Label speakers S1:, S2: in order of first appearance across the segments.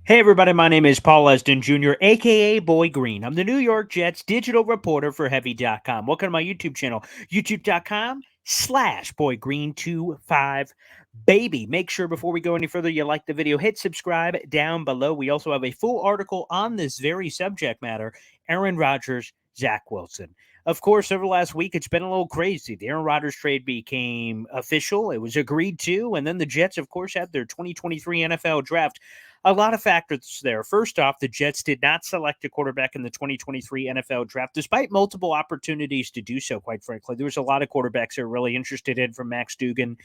S1: Hey everybody, my name is Paul Esden Jr., aka Boy Green. I'm the New York Jets digital reporter for Heavy.com. Welcome to my YouTube channel, youtube.com/Boy Green25. Baby, make sure before we go any further, you like the video, hit subscribe down below. We also have a full article on this very subject matter, Aaron Rodgers, Zach Wilson. Of course, over the last week, it's been a little crazy. The Aaron Rodgers trade became official. It was agreed to. And then the Jets, of course, had their 2023 NFL draft. A lot of factors there. First off, the Jets did not select a quarterback in the 2023 NFL draft, despite multiple opportunities to do so, quite frankly. There was a lot of quarterbacks they were really interested in, from Max Dugan,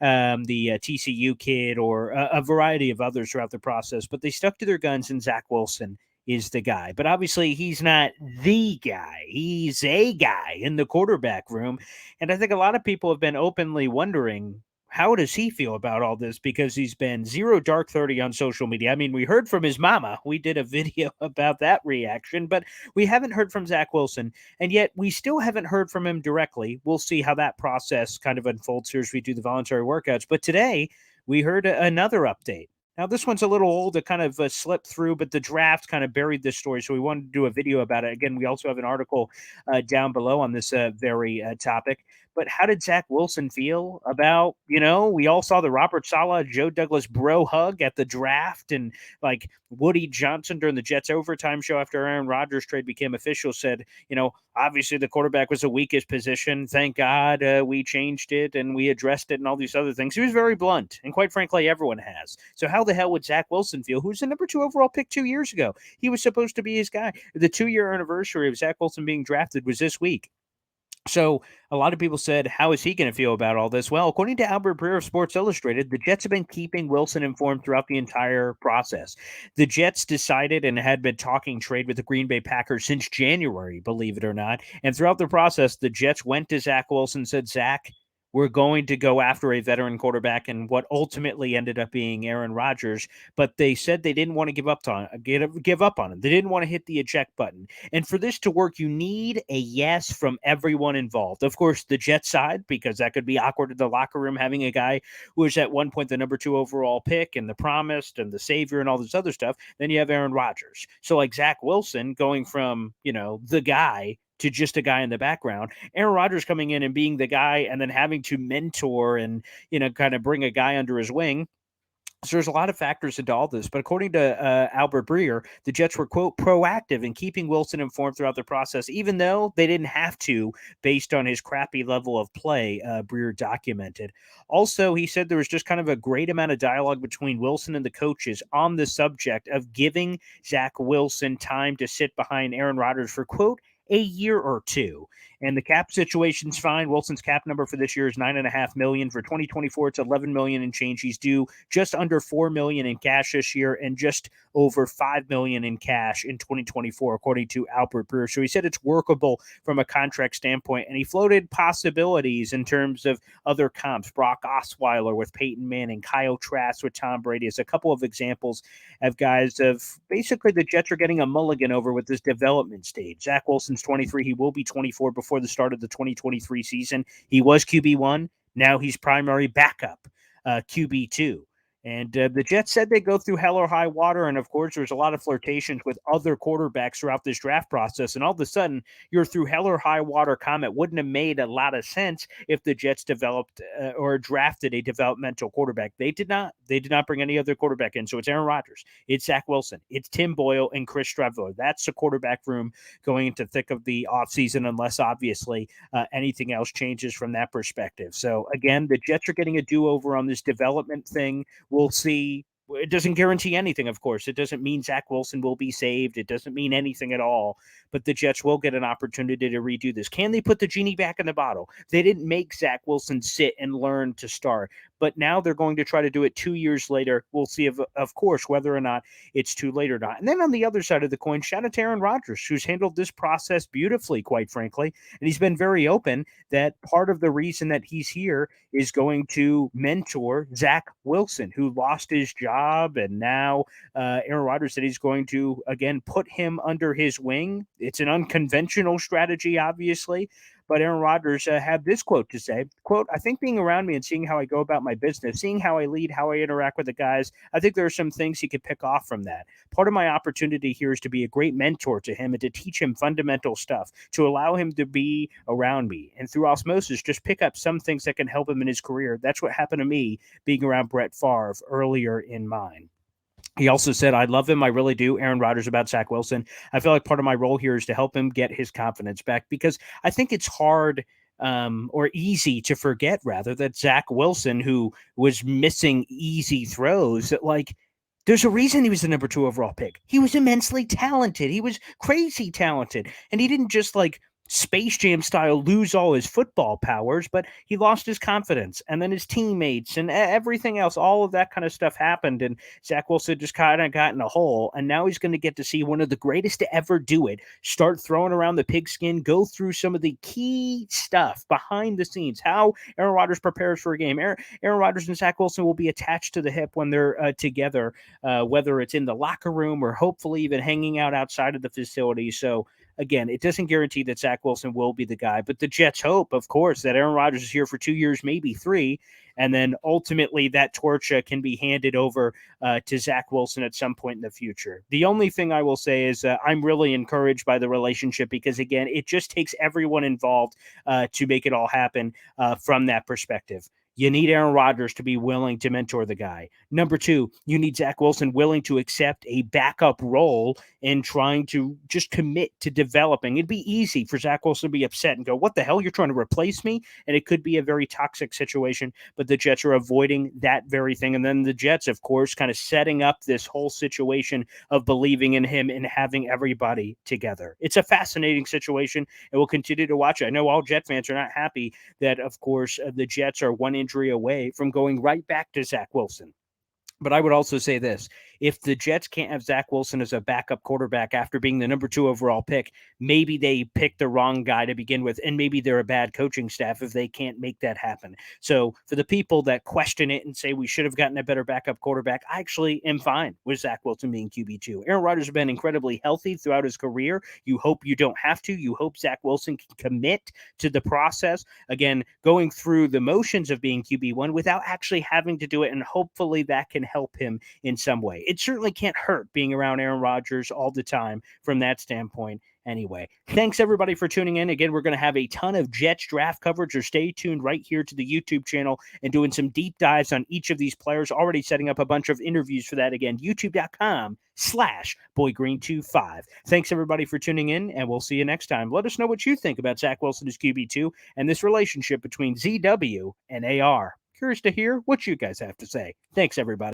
S1: the TCU kid, or a variety of others throughout the process, but they stuck to their guns, and Zach Wilson is the guy. But obviously, he's not the guy. He's a guy in the quarterback room. And I think a lot of people have been openly wondering, how does he feel about all this? Because he's been zero dark 30 on social media. I mean, we heard from his mama. We did a video about that reaction, but we haven't heard from Zach Wilson. And yet we still haven't heard from him directly. We'll see how that process kind of unfolds here as we do the voluntary workouts. But today we heard another update. Now, this one's a little old. It kind of slipped through, but the draft kind of buried this story. So we wanted to do a video about it. Again, we also have an article down below on this very topic. But how did Zach Wilson feel about, we all saw the Robert Saleh, Joe Douglas bro hug at the draft, and like Woody Johnson during the Jets overtime show after Aaron Rodgers trade became official said, obviously the quarterback was the weakest position. Thank God we changed it and we addressed it and all these other things. He was very blunt. And quite frankly, everyone has. So how the hell would Zach Wilson feel, who's the number 2 overall pick 2 years ago? He was supposed to be his guy. The 2-year anniversary of Zach Wilson being drafted was this week. So a lot of people said, how is he going to feel about all this? Well, according to Albert Breer of Sports Illustrated, the Jets have been keeping Wilson informed throughout the entire process. The Jets decided and had been talking trade with the Green Bay Packers since January, believe it or not. And throughout the process, the Jets went to Zach Wilson and said, Zach, we're going to go after a veteran quarterback, and what ultimately ended up being Aaron Rodgers. But they said they didn't want to give up on him. They didn't want to hit the eject button. And for this to work, you need a yes from everyone involved. Of course, the Jets side, because that could be awkward in the locker room, having a guy who was at one point the number 2 overall pick and the promised and the savior and all this other stuff. Then you have Aaron Rodgers. So like Zach Wilson going from, the guy to just a guy in the background. Aaron Rodgers coming in and being the guy and then having to mentor and, kind of bring a guy under his wing. So there's a lot of factors into all this, but according to Albert Breer, the Jets were, quote, proactive in keeping Wilson informed throughout the process, even though they didn't have to, based on his crappy level of play, Breer documented. Also, he said there was just kind of a great amount of dialogue between Wilson and the coaches on the subject of giving Zach Wilson time to sit behind Aaron Rodgers for, quote, a year or two. And the cap situation's fine. Wilson's cap number for this year is $9.5 million. For 2024, it's $11 million and change. He's due just under $4 million in cash this year and just over $5 million in cash in 2024, according to Albert Breer. So he said it's workable from a contract standpoint, and he floated possibilities in terms of other comps. Brock Osweiler with Peyton Manning, Kyle Trask with Tom Brady as a couple of examples of guys of basically the Jets are getting a mulligan over with this development stage. Zach Wilson's 23. He will be 24 before the start of the 2023 season. He was QB1. Now he's primary backup, QB2. And the Jets said they go through hell or high water. And of course, there's a lot of flirtations with other quarterbacks throughout this draft process. And all of a sudden, you're through hell or high water comment. Wouldn't have made a lot of sense if the Jets developed or drafted a developmental quarterback. They did not. They did not bring any other quarterback in. So it's Aaron Rodgers, it's Zach Wilson, it's Tim Boyle, and Chris Streveler. That's the quarterback room going into thick of the offseason, unless obviously anything else changes from that perspective. So again, the Jets are getting a do-over on this development thing. We'll see. It doesn't guarantee anything, of course. It doesn't mean Zach Wilson will be saved. It doesn't mean anything at all. But the Jets will get an opportunity to redo this. Can they put the genie back in the bottle? They didn't make Zach Wilson sit and learn to start. But now they're going to try to do it 2 years later. We'll see, of course, whether or not it's too late or not. And then on the other side of the coin, shout out to Aaron Rodgers, who's handled this process beautifully, quite frankly. And he's been very open that part of the reason that he's here is going to mentor Zach Wilson, who lost his job. And now Aaron Rodgers said he's going to, again, put him under his wing. It's an unconventional strategy, obviously. But Aaron Rodgers had this quote to say, quote, I think being around me and seeing how I go about my business, seeing how I lead, how I interact with the guys, I think there are some things he could pick off from that. Part of my opportunity here is to be a great mentor to him and to teach him fundamental stuff, to allow him to be around me. And through osmosis, just pick up some things that can help him in his career. That's what happened to me being around Brett Favre earlier in mine. He also said, I love him. I really do. Aaron Rodgers about Zach Wilson. I feel like part of my role here is to help him get his confidence back because I think it's hard or easy to forget, rather, that Zach Wilson, who was missing easy throws, that like there's a reason he was the number 2 overall pick. He was immensely talented. He was crazy talented. And he didn't just like Space Jam style lose all his football powers, but he lost his confidence and then his teammates and everything else. All of that kind of stuff happened. And Zach Wilson just kind of got in a hole. And now he's going to get to see one of the greatest to ever do it start throwing around the pigskin, go through some of the key stuff behind the scenes, how Aaron Rodgers prepares for a game. Aaron Rodgers and Zach Wilson will be attached to the hip when they're together, whether it's in the locker room or hopefully even hanging out outside of the facility. So, again, it doesn't guarantee that Zach Wilson will be the guy, but the Jets hope, of course, that Aaron Rodgers is here for 2 years, maybe 3, and then ultimately that torch can be handed over to Zach Wilson at some point in the future. The only thing I will say is I'm really encouraged by the relationship because, again, it just takes everyone involved to make it all happen from that perspective. You need Aaron Rodgers to be willing to mentor the guy. Number 2, you need Zach Wilson willing to accept a backup role in trying to just commit to developing. It'd be easy for Zach Wilson to be upset and go, what the hell? You're trying to replace me? And it could be a very toxic situation, but the Jets are avoiding that very thing. And then the Jets, of course, kind of setting up this whole situation of believing in him and having everybody together. It's a fascinating situation, and we'll continue to watch it. I know all Jet fans are not happy that, of course, the Jets are one injury away from going right back to Zach Wilson. But I would also say this. If the Jets can't have Zach Wilson as a backup quarterback after being the number 2 overall pick, maybe they picked the wrong guy to begin with, and maybe they're a bad coaching staff if they can't make that happen. So for the people that question it and say we should have gotten a better backup quarterback, I actually am fine with Zach Wilson being QB2. Aaron Rodgers has been incredibly healthy throughout his career. You hope you don't have to. You hope Zach Wilson can commit to the process. Again, going through the motions of being QB1 without actually having to do it, and hopefully that can help him in some way. It certainly can't hurt being around Aaron Rodgers all the time from that standpoint. Anyway, thanks everybody for tuning in. Again, we're going to have a ton of Jets draft coverage, so stay tuned right here to the YouTube channel and doing some deep dives on each of these players. Already setting up a bunch of interviews for that. Again, youtube.com/boygreen25. Thanks everybody for tuning in, and we'll see you next time. Let us know what you think about Zach Wilson as QB2 and this relationship between ZW and AR. Curious to hear what you guys have to say. Thanks everybody.